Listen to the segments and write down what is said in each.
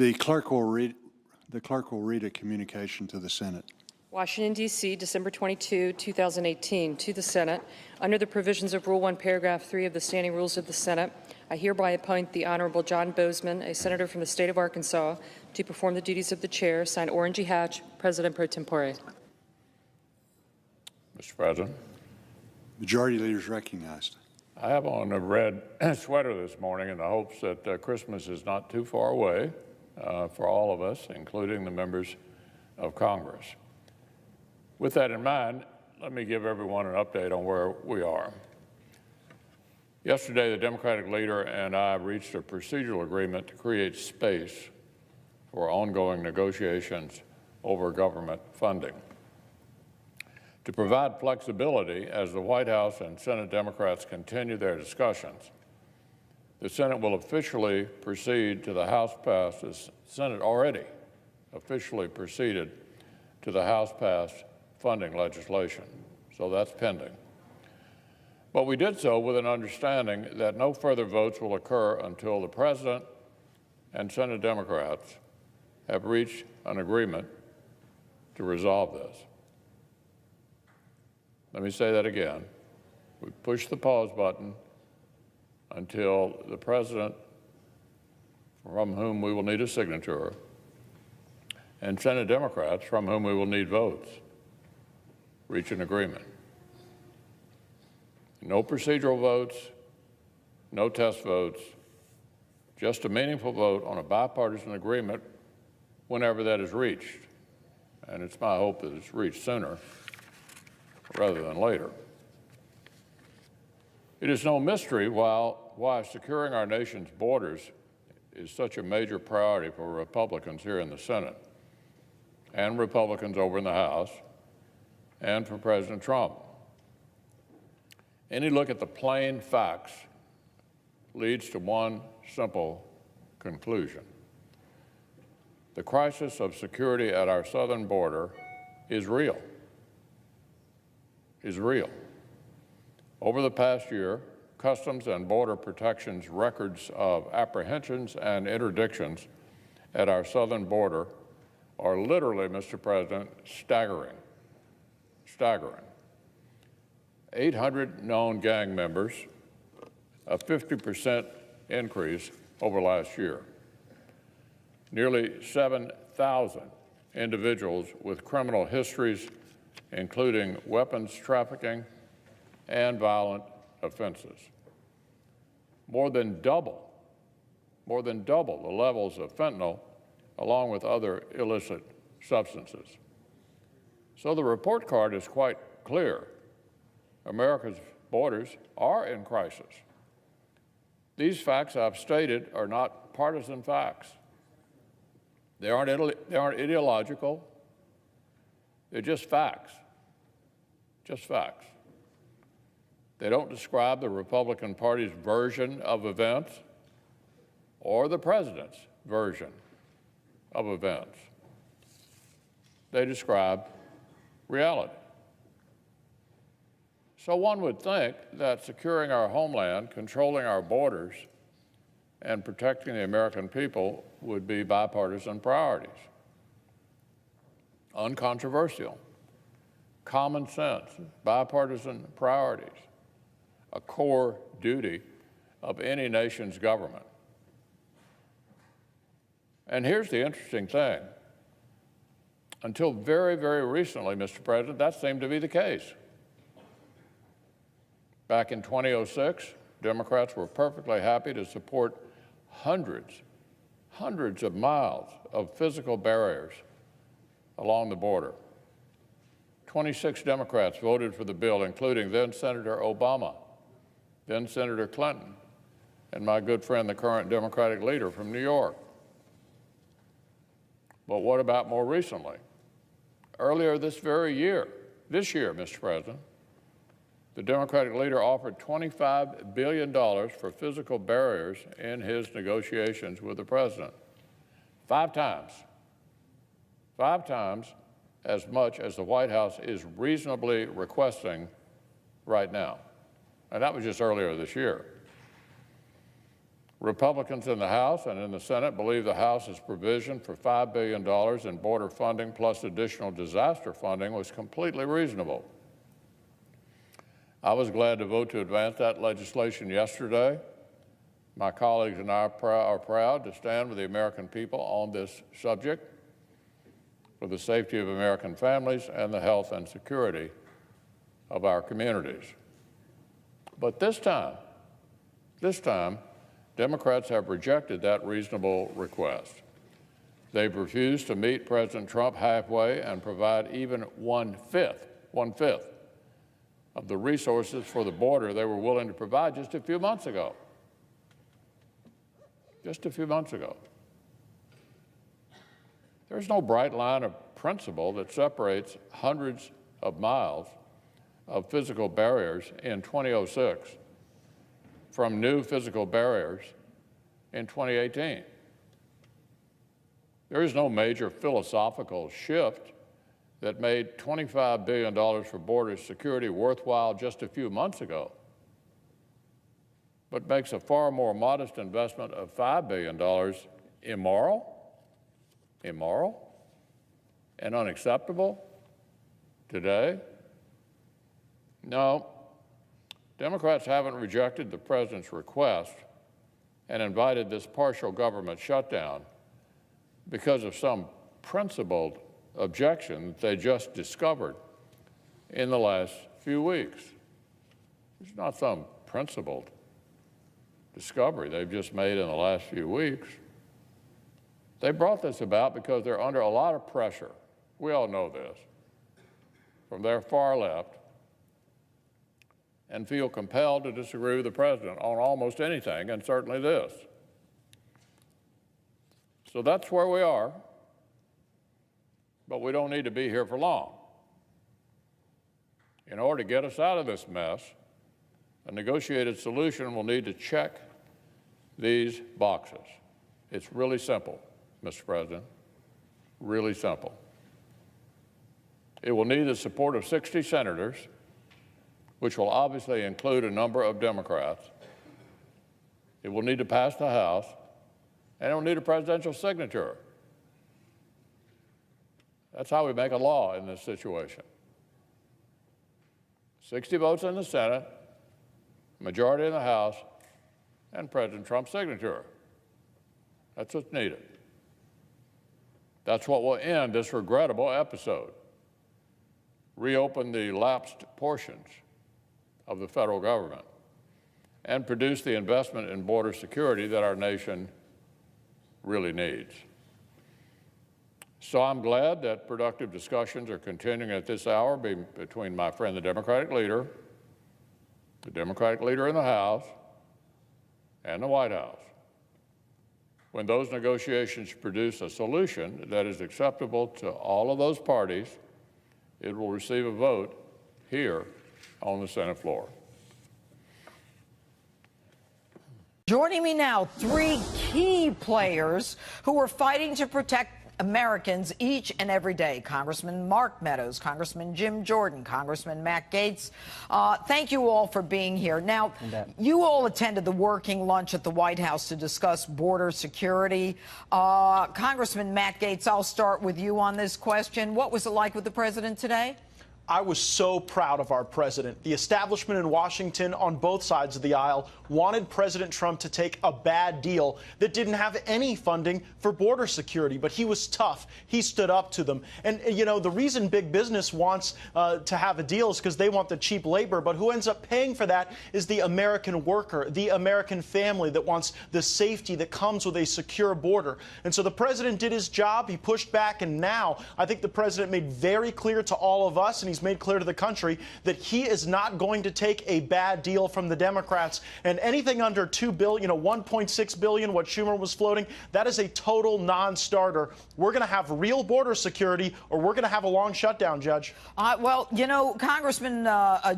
The clerk will read a communication to the Senate. Washington, D.C., December 22, 2018. To the Senate, under the provisions of Rule 1, Paragraph 3 of the Standing Rules of the Senate, I hereby appoint the Honorable John Bozeman, a senator from the state of Arkansas, to perform the duties of the chair. Signed, Orrin G. Hatch, President pro tempore. Mr. President. Majority Leader is recognized. I have on a red sweater this morning in the hopes that Christmas is not too far away for all of us, including the members of Congress. With that in mind, let me give everyone an update on where we are. Yesterday, the Democratic leader and I reached a procedural agreement to create space for ongoing negotiations over government funding. To provide flexibility as the White House and Senate Democrats continue their discussions, the Senate will officially proceed to the House passed. The Senate already officially proceeded to the House passed funding legislation, so that's pending. But we did so with an understanding that no further votes will occur until the President and Senate Democrats have reached an agreement to resolve this. Let me say that again. We push the pause button until the President, from whom we will need a signature, and Senate Democrats, from whom we will need votes, reach an agreement. No procedural votes, no test votes, just a meaningful vote on a bipartisan agreement whenever that is reached. And it's my hope that it's reached sooner rather than later. It is no mystery why securing our nation's borders is such a major priority for Republicans here in the Senate and Republicans over in the House and for President Trump. Any look at the plain facts leads to one simple conclusion. The crisis of security at our southern border is real. Over the past year, Customs and Border Protection's records of apprehensions and interdictions at our southern border are literally, Mr. President, staggering. 800 known gang members, a 50% increase over last year. Nearly 7,000 individuals with criminal histories, including weapons trafficking and violent offenses. More than double the levels of fentanyl, along with other illicit substances. So the report card is quite clear. America's borders are in crisis. These facts I've stated are not partisan facts. They aren't ideological. They're just facts. Just facts. They don't describe the Republican Party's version of events or the president's version of events. They describe reality. So one would think that securing our homeland, controlling our borders, and protecting the American people would be bipartisan priorities. Uncontroversial, common sense, bipartisan priorities, a core duty of any nation's government. And here's the interesting thing. Until very, very recently, Mr. President, that seemed to be the case. Back in 2006, Democrats were perfectly happy to support hundreds of miles of physical barriers along the border. 26 Democrats voted for the bill, including then-Senator Obama, then-Senator Clinton, and my good friend, the current Democratic leader from New York. But what about more recently? Earlier this year, Mr. President, the Democratic leader offered $25 billion for physical barriers in his negotiations with the president. 5 times as much as the White House is reasonably requesting right now. And that was just earlier this year. Republicans in the House and in the Senate believe the House's provision for $5 billion in border funding plus additional disaster funding was completely reasonable. I was glad to vote to advance that legislation yesterday. My colleagues and I are proud to stand with the American people on this subject for the safety of American families and the health and security of our communities. But this time, Democrats have rejected that reasonable request. They've refused to meet President Trump halfway and provide even one-fifth of the resources for the border they were willing to provide just a few months ago. Just a few months ago. There's no bright line of principle that separates hundreds of miles of physical barriers in 2006 from new physical barriers in 2018. There is no major philosophical shift that made $25 billion for border security worthwhile just a few months ago, but makes a far more modest investment of $5 billion immoral and unacceptable today. No, Democrats haven't rejected the president's request and invited this partial government shutdown because of some principled objection that they just discovered in the last few weeks. It's not some principled discovery they've just made in the last few weeks. They brought this about because they're under a lot of pressure. We all know this, from their far left, and feel compelled to disagree with the president on almost anything, and certainly this. So that's where we are, but we don't need to be here for long. In order to get us out of this mess, a negotiated solution will need to check these boxes. It's really simple, Mr. President, really simple. It will need the support of 60 senators, which will obviously include a number of Democrats. It will need to pass the House, and it will need a presidential signature. That's how we make a law in this situation. 60 votes in the Senate, majority in the House, and President Trump's signature. That's what's needed. That's what will end this regrettable episode, reopen the lapsed portions of the federal government, and produce the investment in border security that our nation really needs. So I'm glad that productive discussions are continuing at this hour between my friend, the Democratic leader in the House, and the White House. When those negotiations produce a solution that is acceptable to all of those parties, it will receive a vote here on the Senate floor. Joining me now, three key players who are fighting to protect Americans each and every day. Congressman Mark Meadows, Congressman Jim Jordan, Congressman Matt Gaetz. Thank you all for being here. Now, you all attended the working lunch at the White House to discuss border security. Congressman Matt Gaetz, I'll start with you on this question. What was it like with the president today? I was so proud of our president. The establishment in Washington on both sides of the aisle wanted President Trump to take a bad deal that didn't have any funding for border security, but he was tough. He stood up to them. And, you know, the reason big business wants to have a deal is because they want the cheap labor, but who ends up paying for that is the American worker, the American family that wants the safety that comes with a secure border. And so the president did his job. He pushed back, and now I think the president made very clear to all of us, and he's made clear to the country, that he is not going to take a bad deal from the Democrats. And anything under $2 billion, $1.6 billion, what Schumer was floating, that is a total non-starter. We're going to have real border security, or we're going to have a long shutdown, Judge. Well, you know, Congressman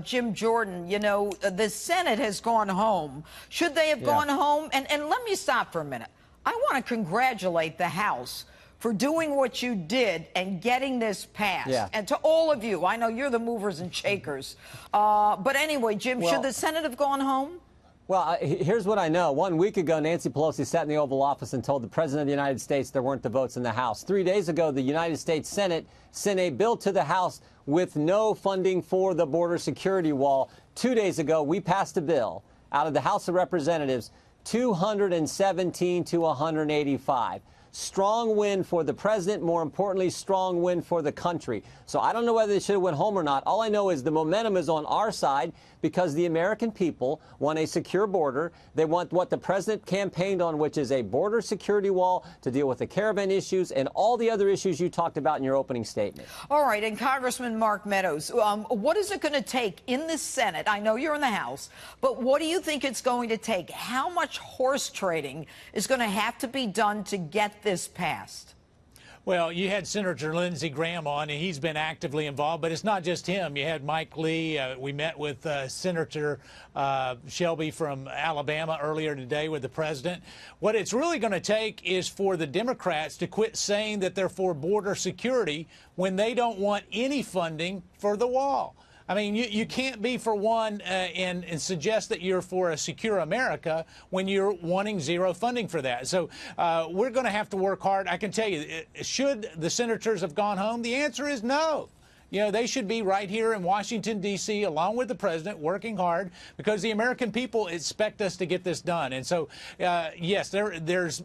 Jim Jordan, you know, the Senate has gone home. Should they have gone home? And let me stop for a minute. I want to congratulate the House for doing what you did and getting this passed. And to all of you, I know you're the movers and shakers. But anyway, Jim, should the Senate have gone home? Well, here's what I know. 1 week ago, Nancy Pelosi sat in the Oval Office and told the President of the United States there weren't the votes in the House. 3 days ago, the United States Senate sent a bill to the House with no funding for the border security wall. 2 days ago, we passed a bill out of the House of Representatives, 217 to 185. Strong win for the president, more importantly, strong win for the country. So I don't know whether they should have went home or not. All I know is the momentum is on our side because the American people want a secure border. They want what the president campaigned on, which is a border security wall to deal with the caravan issues and all the other issues you talked about in your opening statement. All right, and Congressman Mark Meadows, what is it going to take in the Senate? I know you're in the House, but what do you think it's going to take? How much horse trading is going to have to be done to get this passed? Well, you had Senator Lindsey Graham on, and he's been actively involved, but it's not just him. You had Mike Lee. We met with Senator Shelby from Alabama earlier today with the president. What it's really going to take is for the Democrats to quit saying that they're for border security when they don't want any funding for the wall. I mean, you can't be for one and suggest that you're for a secure America when you're wanting zero funding for that. So we're going to have to work hard. I can tell you, should the senators have gone home? The answer is no. You know, they should be right here in Washington, D.C., along with the president, working hard because the American people expect us to get this done. And so, yes, there's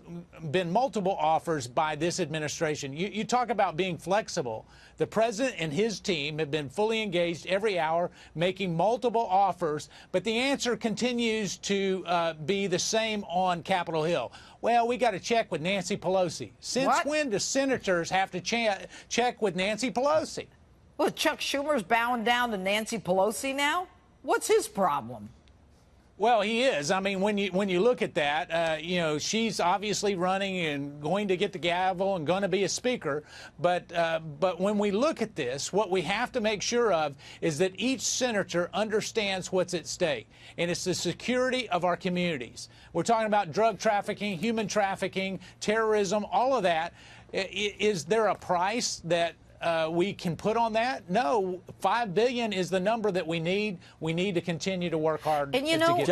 been multiple offers by this administration. You talk about being flexible. The president and his team have been fully engaged every hour, making multiple offers. But the answer continues to be the same on Capitol Hill. Well, we got to check with Nancy Pelosi. Since when do senators have to check with Nancy Pelosi? Well, Chuck Schumer's bowing down to Nancy Pelosi now? What's his problem? Well, he is. I mean, when you look at that, you know, she's obviously running and going to get the gavel and going to be a speaker. But when we look at this, what we have to make sure of is that each senator understands what's at stake, and it's the security of our communities. We're talking about drug trafficking, human trafficking, terrorism, all of that. Is there a price that we can put on that? No, $5 billion is the number that we need. We need to continue to work hard. And you know,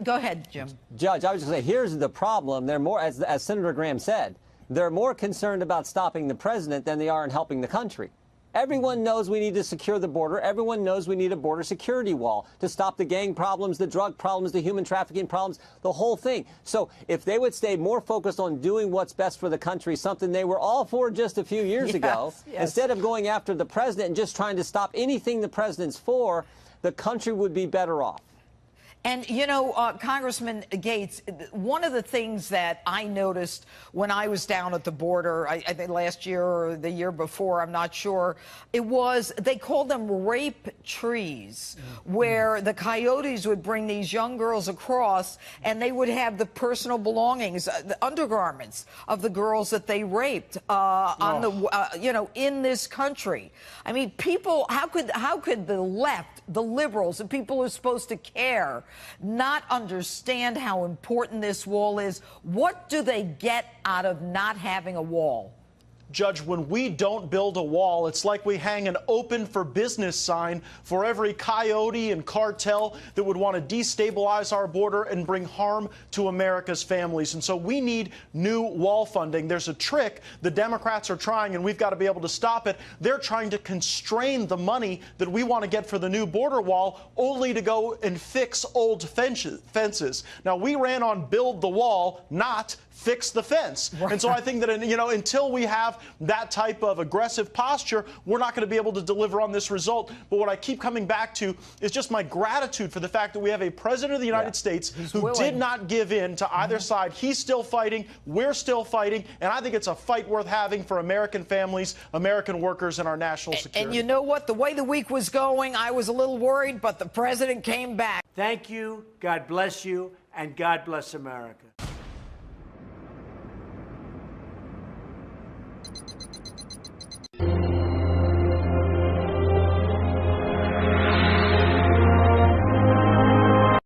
go ahead, Jim. Judge, I was just going to say, here's the problem. They're more, as Senator Graham said, they're more concerned about stopping the president than they are in helping the country. Everyone knows we need to secure the border. Everyone knows we need a border security wall to stop the gang problems, the drug problems, the human trafficking problems, the whole thing. So if they would stay more focused on doing what's best for the country, something they were all for just a few years ago, instead of going after the president and just trying to stop anything the president's for, the country would be better off. And, you know, Congressman Gates, one of the things that I noticed when I was down at the border, I think last year or the year before, I'm not sure, it was, they called them rape trees, where the coyotes would bring these young girls across and they would have the personal belongings, the undergarments of the girls that they raped on the, you know, in this country. I mean, people, how could the left, the liberals, the people who are supposed to care, not understand how important this wall is? What do they get out of not having a wall? Judge, when we don't build a wall, it's like we hang an open for business sign for every coyote and cartel that would want to destabilize our border and bring harm to America's families. And so we need new wall funding. There's a trick the Democrats are trying, and we've got to be able to stop it. They're trying to constrain the money that we want to get for the new border wall only to go and fix old fences. Now, we ran on build the wall, not fix the fence. And so I think that, you know, until we have that type of aggressive posture, we're not going to be able to deliver on this result. But what I keep coming back to is just my gratitude for the fact that we have a president of the United States who did not give in to either side. He's still fighting. We're still fighting. And I think it's a fight worth having for American families, American workers, and our national security. And you know what? The way the week was going, I was a little worried, but the president came back. Thank you. God bless you. And God bless America.